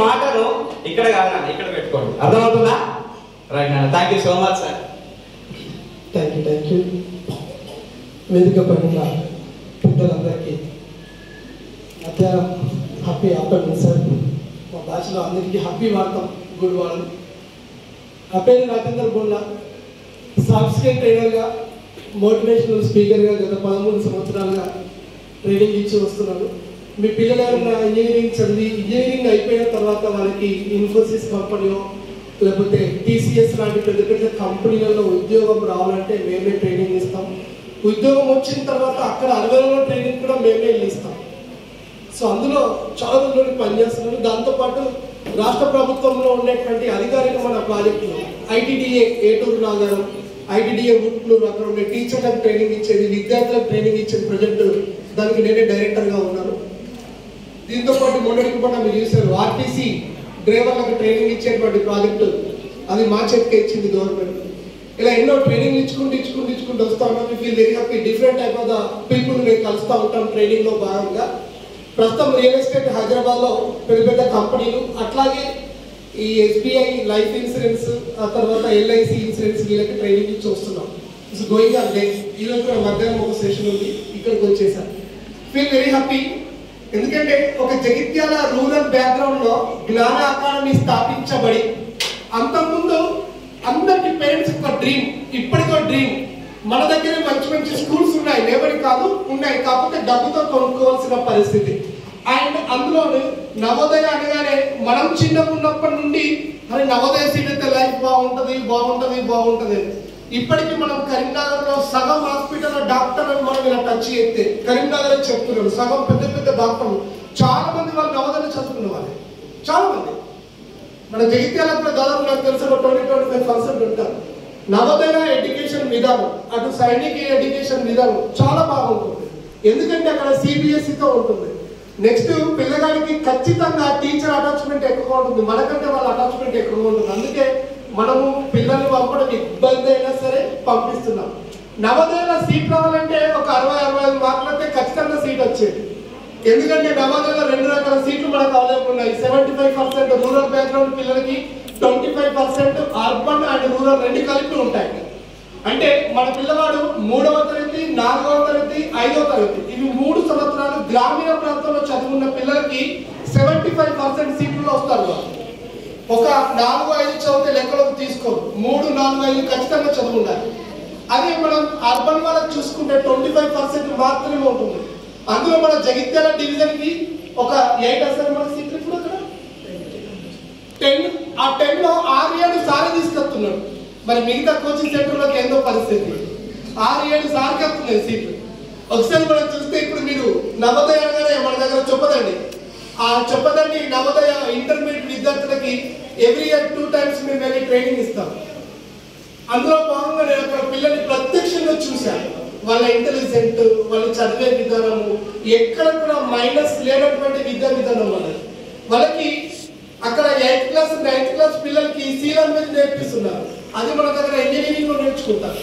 మాటను ఇక్కడ కాదు, ఇక్కడ పెట్టుకోండి. అర్థమవుతుందా? రైట్ నాన్న, thank you so much sir. Thank you. వేదిక పైన పిల్లలందరికీ మధ్యాహ్నం హ్యాపీ ఆఫ్టర్నూన్ సార్. మా భాషలో అందరికీ హ్యాపీ వాడతాం, గుడ్ వాడడం. నా పేరు రాజేందర్ బొల్ల. సాఫ్ట్ స్కిల్ ట్రైనర్గా, మోటివేషనల్ స్పీకర్గా గత 13 సంవత్సరాలుగా ట్రైనింగ్ ఇచ్చి వస్తున్నాను. మీ పిల్లలు ఎవరైనా ఇంజనీరింగ్ చదివి ఇంజనీరింగ్ అయిపోయిన తర్వాత వాళ్ళకి ఇన్ఫోసిస్ కంపెనీలో లేకపోతే టీసీఎస్ లాంటి పెద్ద పెద్ద కంపెనీలలో ఉద్యోగం రావాలంటే మేమే ట్రైనింగ్ ఇస్తాం. ఉద్యోగం వచ్చిన తర్వాత అక్కడ 60 రోజుల ట్రైనింగ్ కూడా మేమే ఇస్తాం. సో అందులో చాలా రోజులు పనిచేస్తున్నాను. దాంతోపాటు రాష్ట్ర ప్రభుత్వంలో ఉండేటువంటి అధికారికమైన ప్రాజెక్టులు ఐటీడీఏ ఏటూరు నాగరం, ఐటీడీఏ ముట్లూరు, అక్కడ ఉండే టీచర్లకు ట్రైనింగ్ ఇచ్చేది, విద్యార్థులకు ట్రైనింగ్ ఇచ్చేది ప్రాజెక్టు, దానికి నేనే డైరెక్టర్గా ఉన్నాను. దీంతో పాటు మొన్నటికి కూడా మీరు చూసారు ఆర్టీసీ డ్రైవర్లకు ట్రైనింగ్ ఇచ్చేటువంటి ప్రాజెక్టు, అది మా చేతికి ఇచ్చింది గవర్నమెంట్. ఇలా ఎన్నో ట్రైనింగ్ ఇచ్చుకుంటూ వస్తూ ఉంటాం. మీ feel very happy. Different type of the people మేము కలుస్తూ ఉంటాం ట్రైనింగ్లో భాగంగా. ప్రస్తుతం రియల్ ఎస్టేట్ హైదరాబాద్లో పెద్ద పెద్ద కంపెనీలు, అట్లాగే ఈ ఎస్బీఐ లైఫ్ ఇన్సూరెన్స్, ఆ తర్వాత ఎల్ఐసి ఇన్సూరెన్స్ వీళ్ళకి ట్రైనింగ్ ఇచ్చి వస్తున్నాం. It's going on day. ఈరోజు కూడా మధ్యాహ్నం ఒక సెషన్ ఉంది, ఇక్కడికి వచ్చేసాను. Feel very happy. ఎందుకంటే ఒక జగిత్యాల రూరల్ బ్యాక్గ్రౌండ్లో జ్ఞాన అకాడమీ స్థాపించబడి అంతకుముందు అందరికి పేరెంట్స్ ఒక డ్రీమ్, ఇప్పటికో డ్రీమ్. మన దగ్గర మంచి మంచి స్కూల్స్ ఉన్నాయి, లేబడి కాదు ఉన్నాయి, కాకపోతే డబ్బుతో కొనుక్కోవాల్సిన పరిస్థితి. అండ్ అందులో నవోదయ అనగానే మనం చిన్నగా ఉన్నప్పటి నుండి మరి నవోదయ సీట్ అయితే లైఫ్ బాగుంటుంది. ఇప్పటికీ మనం కరీంనగర్లో సగం హాస్పిటల్లో డాక్టర్లు మనం ఇలా టచ్ చేస్తే కరీంనగర్ చెప్తున్నాడు, సగం పెద్ద పెద్ద డాక్టర్లు చాలా మంది వాళ్ళు నవోదయ చదువుకున్న వాళ్ళే. చాలా మంది మన జగిత్యాల కూడా దాదాపు నాకు తెలిసి 20-25% ఉంటారు. నవోదయ ఎడ్యుకేషన్ విధానం, అటు సైనిక ఎడ్యుకేషన్ విధానం చాలా బాగుంటుంది. ఎందుకంటే అక్కడ సిబిఎస్ఈతో ఉంటుంది. నెక్స్ట్ పిల్లగాడికి ఖచ్చితంగా టీచర్ అటాచ్మెంట్ ఎక్కువ ఉంటుంది, మనకంటే వాళ్ళ అటాచ్మెంట్ ఎక్కువ ఉంటుంది. అందుకే మనము పిల్లల్ని పంపడం ఇబ్బంది అయినా సరే పంపిస్తున్నాం. నవోదయలో సీట్ రావాలంటే ఒక 60-65 మార్కులైతే ఖచ్చితంగా సీట్ వచ్చేది. ఎందుకంటే నవోదయలో 2 రకాల సీట్లు మనకు అవైలబుల్ ఉన్నాయి. 75% రూరల్ బ్యాక్గ్రౌండ్ పిల్లలకి, 25% అర్బన్ అండ్ రూరల్ 2 కలిపి ఉంటాయి. అంటే మన పిల్లవాడు 3వ తరగతి, 4వ తరగతి, 5వ తరగతి, ఇవి 3 సంవత్సరాలు గ్రామీణ ప్రాంతంలో చదువుకున్న పిల్లలకి 75% సీట్లు వస్తారు. ఒక 4-5 చదివితే లెక్కలోకి తీసుకోరు, 3-4-5 ఖచ్చితంగా చదువు ఉండాలి. అదే మనం అర్బన్ వాళ్ళకి చూసుకుంటే 25% మాత్రమే ఉంటుంది. అందులో మన జగిత్యాల డివిజన్ కి ఒక 8 అసెంబ్లీ సీట్లు ఇప్పుడు అక్కడ 10, ఆ 10లో 6-7 సార్లు తీసుకొస్తున్నాడు. మరి మిగతా కోచింగ్ సెంటర్లోకి ఎంతో పరిస్థితి 6-7 సార్లు వస్తున్నాయి సీట్లు. ఒకసారి మనం చూస్తే ఇప్పుడు మీరు నవోదయ అనగానే మన దగ్గర చెప్పదండి, ఆ చెప్పదండి నవోదయ ఇంటర్మీడియట్ విద్యార్థులకి ఎవ్రీ ఇయర్ 2 times మేము వెళ్ళి ట్రైనింగ్ ఇస్తాం. అందులో భాగంగా నేను అక్కడ పిల్లల్ని ప్రత్యక్షంగా చూశాను. వాళ్ళ ఇంటెలిజెంట్, వాళ్ళు చదివే విధానము, ఎక్కడ కూడా మైనస్ లేనటువంటి విద్యా విధానం వాళ్ళకి అక్కడ 8th క్లాస్ 9th క్లాస్ పిల్లలకి సి లాంగ్వేజ్ నేర్పిస్తున్నారు. అది మన దగ్గర ఇంజనీరింగ్ లో నేర్చుకుంటారు.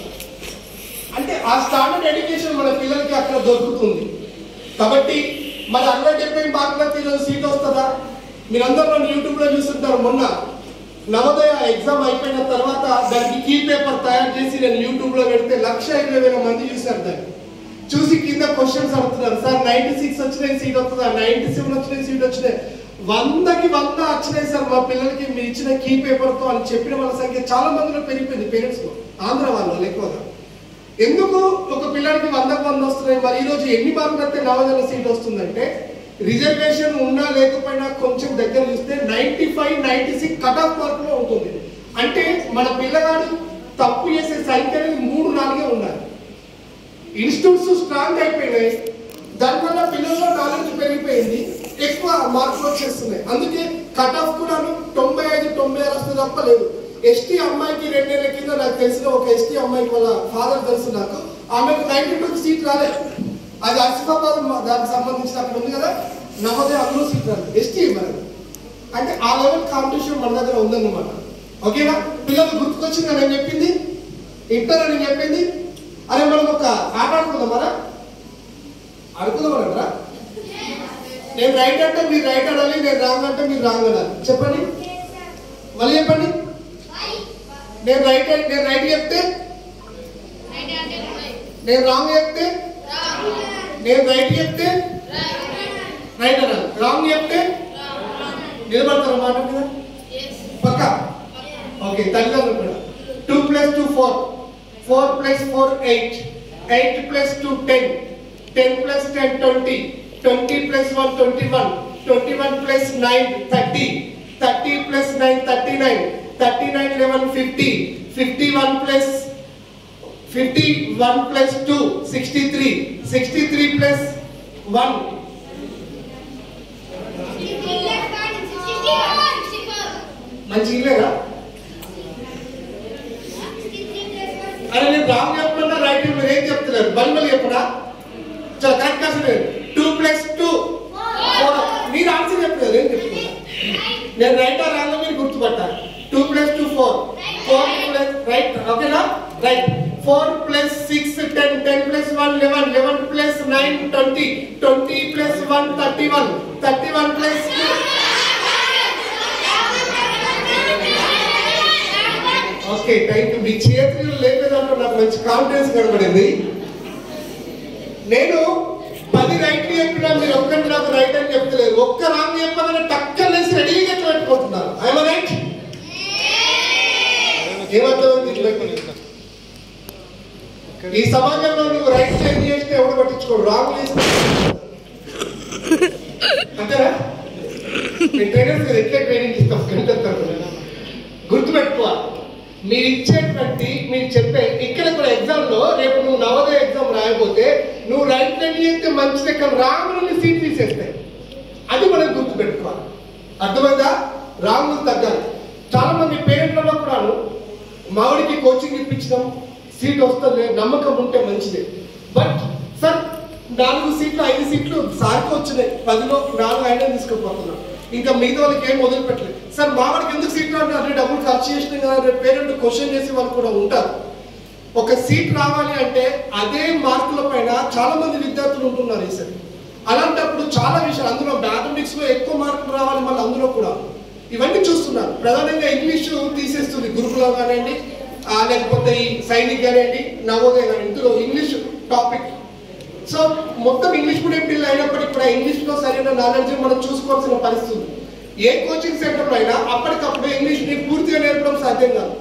అంటే ఆ స్టాండర్డ్ ఎడ్యుకేషన్ మన పిల్లలకి అక్కడ దొరుకుతుంది. కాబట్టి మరి 170 మార్కులకి ఈరోజు సీట్ వస్తుందా? మీరందరూ యూట్యూబ్ లో చూస్తుంటారు. మొన్న నవోదయ ఎగ్జామ్ అయిపోయిన తర్వాత దానికి కీ పేపర్ తయారు చేసి నేను యూట్యూబ్ లో పెడితే 1,20,000 మంది చూశారు. దాన్ని చూసి కింద క్వశ్చన్స్ అడుగుతున్నారు, సార్ 96 వచ్చినాయి సీట్ వస్తుందా, 97 వచ్చినాయి సీట్ వచ్చినాయి, 100కి 100 వచ్చినాయి సార్ మా పిల్లలకి మీరు ఇచ్చిన కీ పేపర్ తో అని చెప్పిన వాళ్ళ సంఖ్య చాలా మందిలో పెరిగిపోయింది. పేరెంట్స్ లో ఆంధ్ర వాళ్ళు ఎక్కువగా. ఎందుకు ఒక పిల్లడికి 100కి 100 వస్తున్నాయి? మరి ఈ రోజు ఎన్ని మార్కులు అయితే నవోదయ సీట్ వస్తుందంటే రిజర్వేషన్ ఉన్నా లేకపోయినా కొంచెం దగ్గర చూస్తే 95-96 కట్ ఆఫ్ మార్కులో ఉంటుంది. అంటే మన పిల్లగాడు తప్పు చేసే సంఖ్య 3-4 ఉండాలి. ఇన్స్టిట్యూట్స్ స్ట్రాంగ్ అయిపోయినాయి, దానివల్ల పిల్లల్లో నాలెడ్జ్ పెరిగిపోయింది, ఎక్కువ మార్కులు వచ్చేస్తున్నాయి. అందుకే కట్ ఆఫ్ కూడా 95-96 వస్తుంది తప్ప లేదు. ఎస్టీ అమ్మాయికి 2 నెలల కింద నాకు తెలిసిన ఒక ఎస్టీ అమ్మాయికి వాళ్ళ ఫాదర్ తెలుసు నాకు, ఆమెకు 92 సీట్ రాలేదు. అది ఆసిఫాబాద్ దానికి సంబంధించిన అక్కడ ఉంది కదా నవోదయ, అందులో సీట్ రాలేదు ఎస్టీ మరి. అంటే ఆ లెవెల్ కాంపిటీషన్ మన దగ్గర ఉందన్నమాట. ఓకేనా? పిల్లలు గుర్తుకొచ్చింది నేను చెప్పింది, ఇంటర్ అని చెప్పింది. అరే మనం ఒక ఆట ఆడుకుందాం, మన ఆడుకుందామనరా? నేను రైట్ అంటే మీరు రైట్ అనాలి, నేను రాంగ్ అంటే మీరు రాంగ్ అనాలి. చెప్పండి, మళ్ళీ చెప్పండి. నేను రైట్ చెప్తే, నేను రాంగ్ చెప్తే, నేను రైట్ చెప్తే రైట్ అనాలి, రాంగ్ చెప్తే నిలబడతారు మాట మీద పక్కా. ఓకే, తల్లిదండ్రులు కూడా 2 + 2 4, 4 + 4 8, 8 + 2 10, 10 + 10 20, 20 + 1 21, 21 + 9 30, 30 + 9 39, 39 11 50, 51 + 2 63, 63 + 1 మంచి ఇల్లేదా? అరే నేను రాంగ్ చెప్పకుండా రైట్ మీరు ఏం చెప్తున్నారు? బల్బలు చెప్పనా? చాలా కరెక్ట్ కాదు. 2 + 2 4. మీరు ఆన్సర్ చెప్తున్నారు, ఏం చెప్తున్నారు? నేను రైట్ ఆ రాంగ్ మీరు గుర్తుపట్టాలి. 2 + 2 4, 4 + రైట్, ఓకేనా? రైట్. 4 + 6 10, 10 + 1 11, 11 + 9 20, 20 + 1 31, 31 + 2. Okay, thank you. మీ చేతులు లేపేదాంట్లో నాకు మంచి కాన్ఫిడెన్స్ కనబడింది. నేను 10 రైట్లు చెప్పినా మీరు ఒక్కటి నాకు రైట్ అని చెప్తలేదు. ఒక్క రాంగ్ చెప్పగానే టక్కలేసి రెడీగా పెట్టుకుంటున్నారు. I'm right? ఏమర్థమైంది? ఈ సమాజంలో నువ్వు రైట్ చేంజ్ చేస్తే ఎవరు పట్టించుకోడు, రాంగ్ చేస్తే అంతేనా? నేను ట్రైనర్స్ ఎట్లా ట్రైనింగ్ ఇస్తాం గంటల గుర్తుపెట్టుకోవాలి. మీరు ఇచ్చేటువంటి మీరు చెప్పే ఇక్కడ కూడా ఎగ్జామ్లో రేపు నువ్వు నవోదయ ఎగ్జామ్ రాయకపోతే నువ్వు రైట్ లైన్ చేస్తే మంచిదే, కానీ రాంగ్ నుండి సీట్ తీసేస్తాయి. అది మనం గుర్తుపెట్టుకోవాలి. అర్థమైందా? రాంగ్ తగ్గాలి. చాలా మంది పేరెంట్లలో కూడాను మావిడికి కోచింగ్ ఇప్పించడం, సీట్ వస్తుంది నమ్మకం ఉంటే మంచిదే. బట్ సార్ 4 సీట్లు 5 సీట్లు సార్కి వచ్చినాయి, 10లో 4 5 తీసుకుపోతున్నాం, ఇంకా మిగతా వాళ్ళకి ఏం వదిలిపెట్టలేదు. సార్ మావాడికి ఎందుకు సీట్లు అంటే అన్ని డబ్బులు ఖర్చు చేసినాయి కదా, రేపు పేరెంట్ క్వశ్చన్ చేసి వాళ్ళు కూడా ఉంటారు. ఒక సీట్ రావాలి అంటే అదే మార్కుల పైన చాలా మంది విద్యార్థులు ఉంటున్నారు ఈసారి. అలాంటప్పుడు చాలా విషయాలు, అందులో మ్యాథమెటిక్స్ లో ఎక్కువ మార్కులు రావాలి, మళ్ళీ అందులో కూడా ఇవన్నీ చూస్తున్నారు. ప్రధానంగా ఇంగ్లీషు తీసేస్తుంది, గురుకులం కానివ్వండి, లేకపోతే ఈ సైనిక్ కానివ్వండి, నవోదయ కానీ, ఇందులో ఇంగ్లీష్ టాపిక్. సో మొత్తం ఇంగ్లీష్ మీడియం పిల్లలు అయినప్పటికీ కూడా ఇంగ్లీష్లో సరైన నాలెడ్జ్ మనం చూసుకోవాల్సిన పరిస్థితి. ఏ కోచింగ్ సెంటర్లో అయినా అప్పటికప్పుడు ఇంగ్లీష్ ని పూర్తిగా నేర్పడం సాధ్యం కాదు.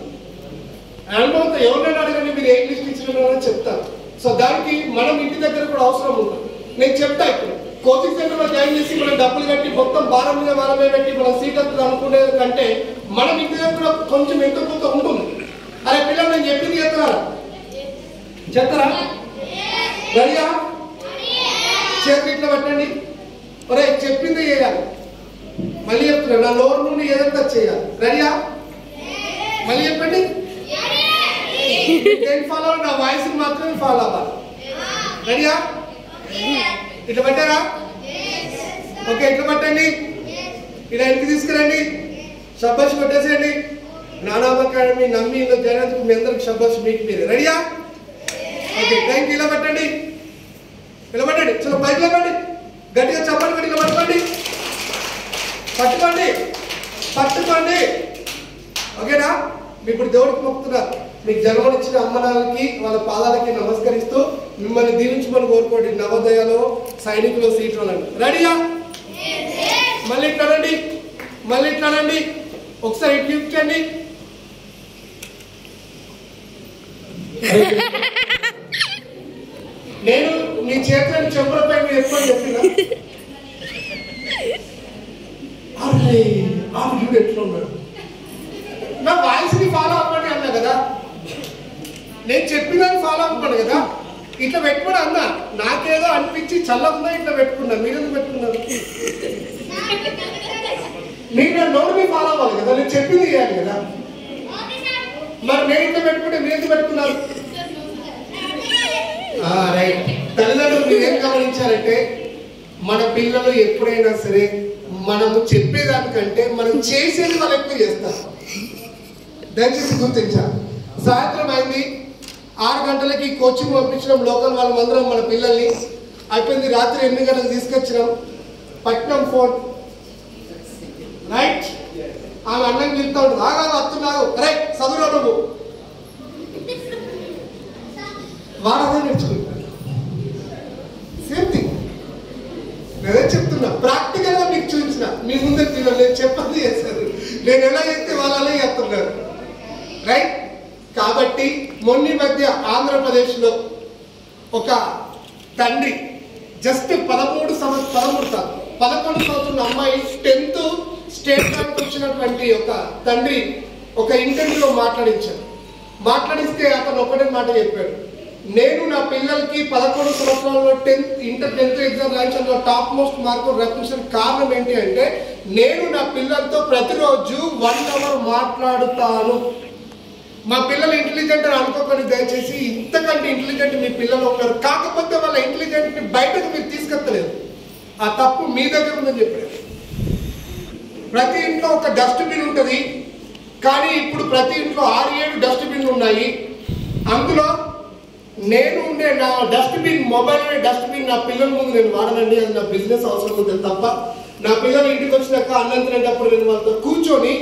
అనుభవంతో ఎవరైనా అడగండి, మీరు ఏ ఇంగ్లీష్ టీచర్ అని చెప్తారు. సో దానికి మనం ఇంటి దగ్గర కూడా అవసరం ఉంటుంది. నేను చెప్తా, ఇప్పుడు కోచింగ్ సెంటర్లో జాయిన్ చేసి మనం డబ్బులు కట్టి మొత్తం భారం మీద వాళ్ళమే పెట్టి మనం సీట్ వస్తుంది అనుకునే కంటే మనం ఇంటి దగ్గర కూడా కొంచెం ఎంతో కొంత ఉంటుంది. అరే పిల్లలు నేను చెప్పింది చెప్తారా? రెడీయా? చేతులు ఇట్లా పెట్టండి. ఒరే చెప్పింది చేయాలి. మళ్ళీ చెప్తున్నా, నా నోరు నుండి ఏదంతా చేయాలి. రెడీయా? మళ్ళీ చెప్పండి. ఏం ఫాలో అవ్వాలి? నా వాయిస్ మాత్రమే ఫాలో అవ్వాలి. రెడీయా? ఇట్లా పెట్టారా? ఓకే, ఇట్లా పెట్టండి. ఇలా ఇంటికి తీసుకురండి. షబ్బాష్ కొట్టేసేయండి. నానాబ్ అకాడమీ నమ్మి ఇందులో జాయిన్ మీ అందరికి షబ్బాష్ మీకు మీరు. రెడీయా? Okay, thank you. ఇలా పెట్టండి, ఇలా పెట్టండి. చలో పైకి లేపండి, గట్టిగా చప్పట్లు పెట్టి ఇలా పట్టుకోండి, పట్టుకోండి, పట్టుకోండి. ఓకేనా? మీ ఇప్పుడు దేవుడికి మొక్కుతున్నారు. మీకు జన్మనిచ్చిన అమ్మనాలకి వాళ్ళ పాదాలకి నమస్కరిస్తూ మిమ్మల్ని దీవించమని కోరుకోండి. నవోదయలో సైనికులు సీట్లు అనండి. రెడీయా? మళ్ళీ ఇట్లానండి, మళ్ళీ ఇట్లానండి. ఒకసారి ఇటు చూపించండి. నేను మీ చేతులను చెంపలపై ఎప్పుడు చెప్పినా అరే ఆ వీడు ఎట్లా ఉన్నాడు, నా వాయిస్ ని ఫాలో అవ్వండి అన్నా కదా, నేను చెప్పినని ఫాలో అవ్వండి కదా. ఇట్లా పెట్టుకోండి అన్నా, నాకేదో అనిపించి చల్లకుండా ఇట్లా పెట్టుకున్నాను. మీరెందుకు పెట్టుకున్నారు? మీరు నా నోరుని ఫాలో అవ్వాలి కదా, నేను చెప్పింది చేయాలి కదా. మరి నేను ఇట్లా పెట్టుకుంటే మీరు ఎందుకు పెట్టుకున్నారు? రైట్. తల్లిదండ్రులు మీరు ఏం గమనించాలంటే మన పిల్లలు ఎప్పుడైనా సరే మనము చెప్పేదానికంటే మనం చేసేది వాళ్ళు ఎక్కువ చేస్తారు. దయచేసి గుర్తించాలి. సాయంత్రం అయింది, 6 గంటలకి కోచింగ్ పంపించడం లోకల్ వాళ్ళమందరం మన పిల్లల్ని అయిపోయింది. రాత్రి 8 గంటలకు తీసుకొచ్చినాం. పట్నం ఫోన్ రైట్. ఆమె అన్నం తింటా ఉంటుంది, ఆగాదు అత్తున్నావు రైట్ చదువులో నువ్వు వాడదే నేర్చుకుంటాను. సేమ్ థింగ్ నేనే చెప్తున్నా, ప్రాక్టికల్ గా మీకు చూపించిన మీ ముందే నేను చెప్పండి చేశారు, నేను ఎలా చెప్తే వాళ్ళు అలా చెప్తున్నారు రైట్. కాబట్టి మొన్న మధ్య ఆంధ్రప్రదేశ్లో ఒక తండ్రి జస్ట్ 11 సంవత్సరాల అమ్మాయి 10th స్టేట్ ర్యాంక్ వచ్చినటువంటి ఒక తండ్రి ఒక ఇంటర్వ్యూలో మాట్లాడిస్తే అతను ఒకటే మాట చెప్పాడు, నేను నా పిల్లలకి 11 సంవత్సరాల్లో 10th ఎగ్జామ్ రాయించడంలో టాప్ మోస్ట్ మార్కులు రప్పించిన కారణం ఏంటి అంటే నేను నా పిల్లలతో ప్రతిరోజు 1 అవర్ మాట్లాడుతాను. మా పిల్లలు ఇంటెలిజెంట్ అని అనుకోకండి దయచేసి, ఇంతకంటే ఇంటెలిజెంట్ మీ పిల్లలు ఉన్నారు, కాకపోతే వాళ్ళ ఇంటెలిజెంట్ ని బయటకు మీరు తీసుకెత్తలేదు, ఆ తప్పు మీ దగ్గర ఉందని చెప్పారు. ప్రతి ఇంట్లో ఒక డస్ట్బిన్ ఉంటుంది, కానీ ఇప్పుడు ప్రతి ఇంట్లో 6-7 డస్ట్బిన్లు ఉన్నాయి. అందులో నేను ఉండే నా డస్ట్బిన్ మొబైల్ డస్ట్బిన్ నా పిల్లల ముందు నేను వాడనండి, అది నా బిజినెస్ అవసరం ఉంటుంది తప్ప. నా పిల్లలు ఇంటికి వచ్చినాక అన్నం తినేటప్పుడు నేను వాళ్ళతో కూర్చొని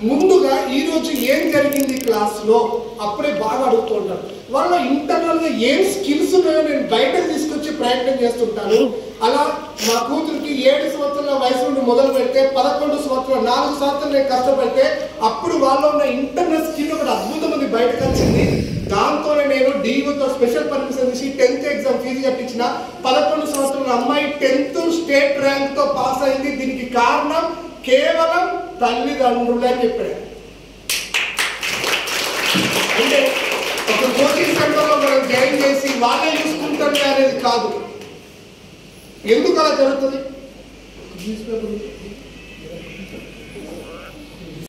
ముందుగా ఈరోజు ఏం జరిగింది క్లాస్లో అప్పుడే బాగా అడుగుతూ ఉంటాను. వాళ్ళ ఇంటర్నల్గా ఏం స్కిల్స్ ఉన్నాయో నేను బయటకు తీసుకొచ్చే ప్రయత్నం చేస్తుంటాను. అలా మా కూతురికి 7 సంవత్సరాల వయసు నుండి మొదలు పెడితే 11 సంవత్సరాలు 4 సంవత్సరాలు నేను కష్టపడితే అప్పుడు వాళ్ళలో ఉన్న ఇంటర్నల్ స్కిల్ ఒకటి అద్భుతమంది బయటకు వచ్చింది. దాంతోనే నేను డీఓతో స్పెషల్ పర్మిషన్ తీసి 10th ఎగ్జామ్ ఫీజు కట్టించిన. 11 సంవత్సరాల అమ్మాయి 10th స్టేట్ ర్యాంక్ తో పాస్ అయింది. దీనికి కారణం కేవలం తల్లిదండ్రులే అని చెప్పాడు. అంటే ఒక కోచింగ్ సెంటర్లో మనం జాయిన్ చేసి వాళ్ళే చూసుకుంటారు అనేది కాదు. ఎందుకు అలా జరుగుతుంది?